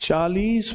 40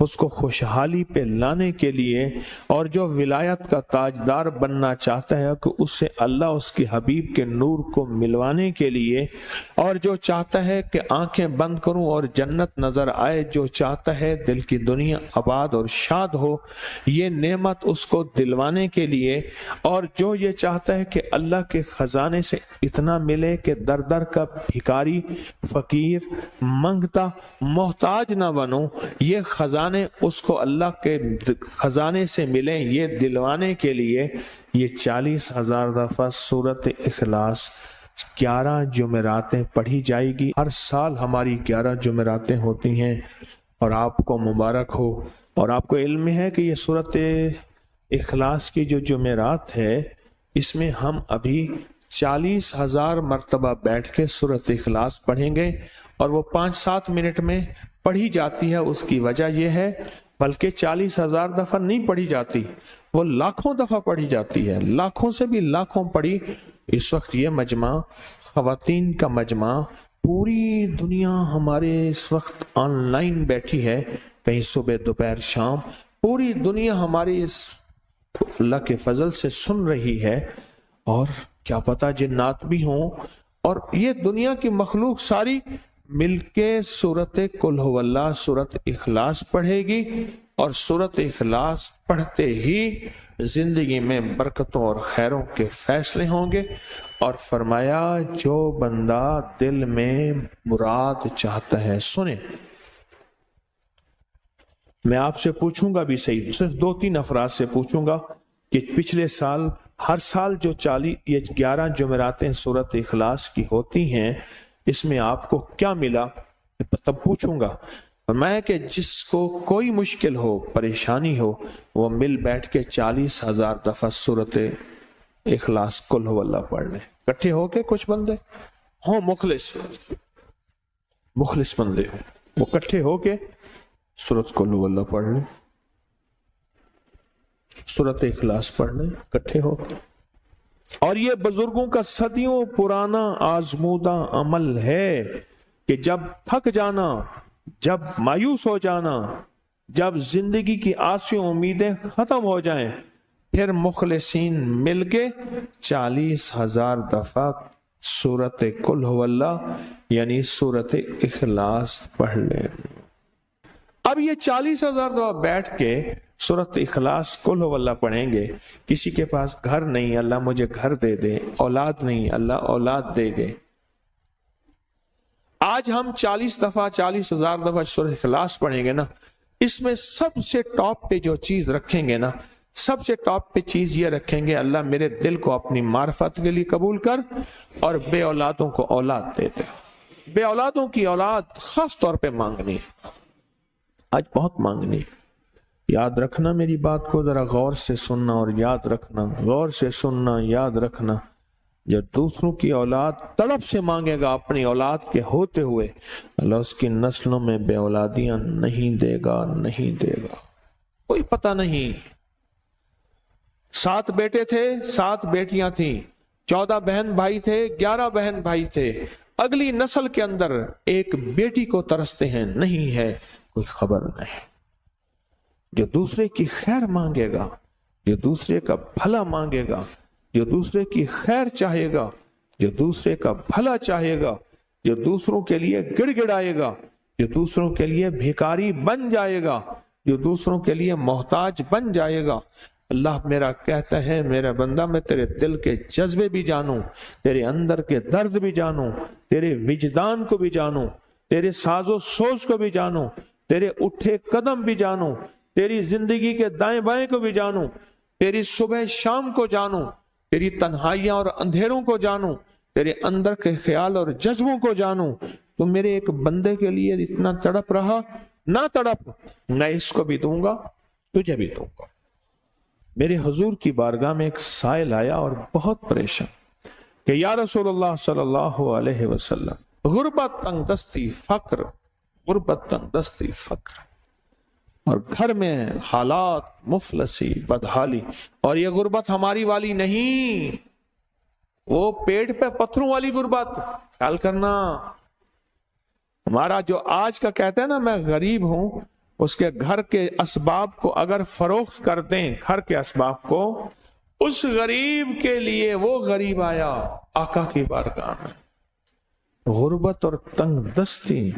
اس کو خوشحالی پہ لانے کے لیے، اور جو ولایت کا تاجدار بننا چاہتا ہے کہ اسے اللہ اس کے حبیب کے نور کو ملوانے کے لیے، اور جو چاہتا ہے کہ آنکھیں بند کروں اور جنت نظر آئے، جو چاہتا ہے دل کی دنیا آباد اور شاد ہو، یہ نعمت اس کو دلوانے کے لیے، اور جو یہ چاہتا ہے کہ اللہ کے خزانے سے اتنا ملے کہ در در کا بھکاری، فقیر، منگتا، محتاج نہ بنو، یہ خزانے اس کو اللہ کے خزانے سے ملیں، یہ دلوانے کے لیے یہ 40,000 دفعہ سورۃ اخلاص 11 جمعراتیں پڑھی جائے گی۔ ہر سال ہماری 11 جمعراتیں ہوتی ہیں، اور آپ کو مبارک ہو۔ اور آپ کو علم ہے کہ یہ سورۃ اخلاص کی جو جمعرات ہے، اس میں ہم ابھی 40,000 مرتبہ بیٹھ کے سورۃ اخلاص پڑھیں گے، اور وہ 5-7 منٹ میں پڑھی جاتی ہے۔ اس کی وجہ یہ ہے، بلکہ 40,000 دفعہ نہیں پڑھی جاتی، وہ لاکھوں دفعہ پڑھی جاتی ہے، لاکھوں سے بھی لاکھوں پڑھی۔ اس وقت یہ مجمع، خواتین کا مجمع، پوری دنیا ہمارے اس وقت آن لائن بیٹھی ہے، کہیں صبح دوپہر شام، پوری دنیا ہماری اس اللہ کے فضل سے سن رہی ہے، اور کیا پتہ جنات بھی ہوں، اور یہ دنیا کی مخلوق ساری مل کے سورۃ قل ھو اللہ، سورۃ اخلاص پڑھے گی، اور سورۃ اخلاص پڑھتے ہی زندگی میں برکتوں اور خیروں کے فیصلے ہوں گے۔ اور فرمایا جو بندہ دل میں مراد چاہتا ہے، سنیں میں آپ سے پوچھوں گا بھی صحیح، صرف 2-3 افراد سے پوچھوں گا کہ پچھلے سال، ہر سال جو 11 جمعراتیں سورۃ اخلاص کی ہوتی ہیں، اس میں آپ کو کیا ملا؟ تب پوچھوں گا۔ میں کہ جس کو کوئی مشکل ہو، پریشانی ہو، وہ مل بیٹھ کے 40,000 دفعہ سورۃ اخلاص قل ھو اللہ پڑھ لیں، اکٹھے ہو کے۔ کچھ بندے ہوں مخلص بندے ہوں، وہ اکٹھے ہو کے سورۃ قل ھو اللہ پڑھ لیں، سورۃ اخلاص پڑھ لیں اکٹھے ہو کے۔ اور یہ بزرگوں کا صدیوں پرانا آزمودہ عمل ہے کہ جب تھک جانا، جب مایوس ہو جانا، جب زندگی کی آسیں امیدیں ختم ہو جائیں، پھر مخلصین مل کے 40,000 دفعہ سورۃ قل ھو اللہ یعنی سورۃ اخلاص پڑھ لیں۔ اب یہ 40,000 دفعہ بیٹھ کے سورۃ اخلاص قل ھو اللہ پڑھیں گے۔ کسی کے پاس گھر نہیں، اللہ مجھے گھر دے دے، اولاد نہیں، اللہ اولاد دے دے۔ آج ہم 40,000 دفعہ سورۃ اخلاص پڑھیں گے نا، اس میں سب سے ٹاپ پہ جو چیز رکھیں گے نا، سب سے ٹاپ پہ چیز یہ رکھیں گے، اللہ میرے دل کو اپنی معرفت کے لیے قبول کر، اور بے اولادوں کو اولاد دے دے۔ بے اولادوں کی اولاد خاص طور پہ مانگنی ہے، آج بہت مانگنی ہے۔ یاد رکھنا میری بات کو ذرا غور سے سننا، اور یاد رکھنا، غور سے سننا، یاد رکھنا، جب دوسروں کی اولاد تڑپ سے مانگے گا اپنی اولاد کے ہوتے ہوئے، اللہ اس کی نسلوں میں بے اولادیاں نہیں دے گا، نہیں دے گا۔ کوئی پتہ نہیں، 7 بیٹے تھے، 7 بیٹیاں تھیں، 14 بہن بھائی تھے، 11 بہن بھائی تھے، اگلی نسل کے اندر ایک بیٹی کو ترستے ہیں، نہیں ہے، کوئی خبر نہیں۔ جو دوسرے کی خیر مانگے گا، جو دوسرے کا بھلا مانگے گا، جو دوسرے کی خیر چاہے گا، جو دوسرے کا بھلا چاہے گا، جو دوسروں کے لیے گڑ گڑائے گا، جو دوسروں کے لیے بھیکاری بن جائے گا، جو دوسروں کے لیے محتاج بن جائے گا، اللہ میرا کہتا ہے میرا بندہ میں تیرے دل کے جذبے بھی جانوں، تیرے اندر کے درد بھی جانوں، تیرے وجدان کو بھی جانوں، تیرے ساز و سوز کو بھی جانوں، تیرے اٹھے قدم بھی جانوں، تیری زندگی کے دائیں بائیں کو بھی جانوں، تیری صبح شام کو جانوں، تیری تنہائیاں اور اندھیروں کو جانوں، تیرے اندر کے خیال اور جذبوں کو جانوں۔ تو میرے ایک بندے کے لیے اتنا تڑپ رہا، نہ تڑپ، میں اس کو بھی دوں گا، تجھے بھی دوں گا۔ میرے حضور کی بارگاہ میں ایک سائل آیا اور بہت پریشان کہ یا رسول اللہ صلی اللہ علیہ وسلم، غربت، تنگ دستی، فقر، غربت، تنگ دستی، فقر، اور گھر میں حالات، مفلسی، بدحالی، اور یہ غربت ہماری والی نہیں، وہ پیٹ پہ پتھروں والی غربت۔ خیال کرنا، ہمارا جو آج کا کہتے ہیں نا میں غریب ہوں، اس کے گھر کے اسباب کو اگر فروخت کر دیں، گھر کے اسباب کو، اس غریب کے لیے وہ غریب آیا آقا کی بارگاہ میں، غربت اور تنگ دستی،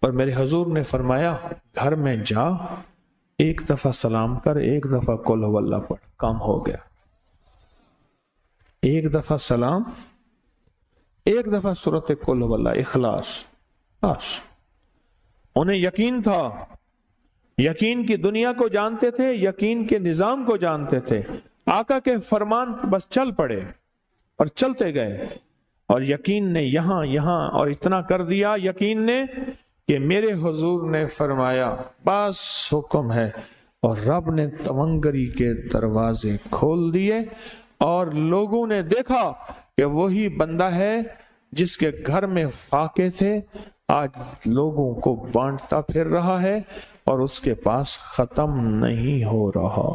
اور میرے حضور نے فرمایا گھر میں جا، ایک دفعہ سلام کر، ایک دفعہ قل هو اللہ پڑھ، کام ہو گیا۔ ایک دفعہ سلام، ایک دفعہ سورۃ قل هو اللہ، اخلاص، بس۔ انہیں یقین تھا، یقین کی دنیا کو جانتے تھے، یقین کے نظام کو جانتے تھے، آقا کے فرمان بس چل پڑے اور چلتے گئے، اور یقین نے یہاں اور اتنا کر دیا یقین نے کہ میرے حضور نے فرمایا بس حکم ہے، اور رب نے تونگری کے دروازے کھول دیے، اور لوگوں نے دیکھا کہ وہی بندہ ہے جس کے گھر میں فاقے تھے، آج لوگوں کو بانٹتا پھر رہا ہے، اور اس کے پاس ختم نہیں ہو رہا۔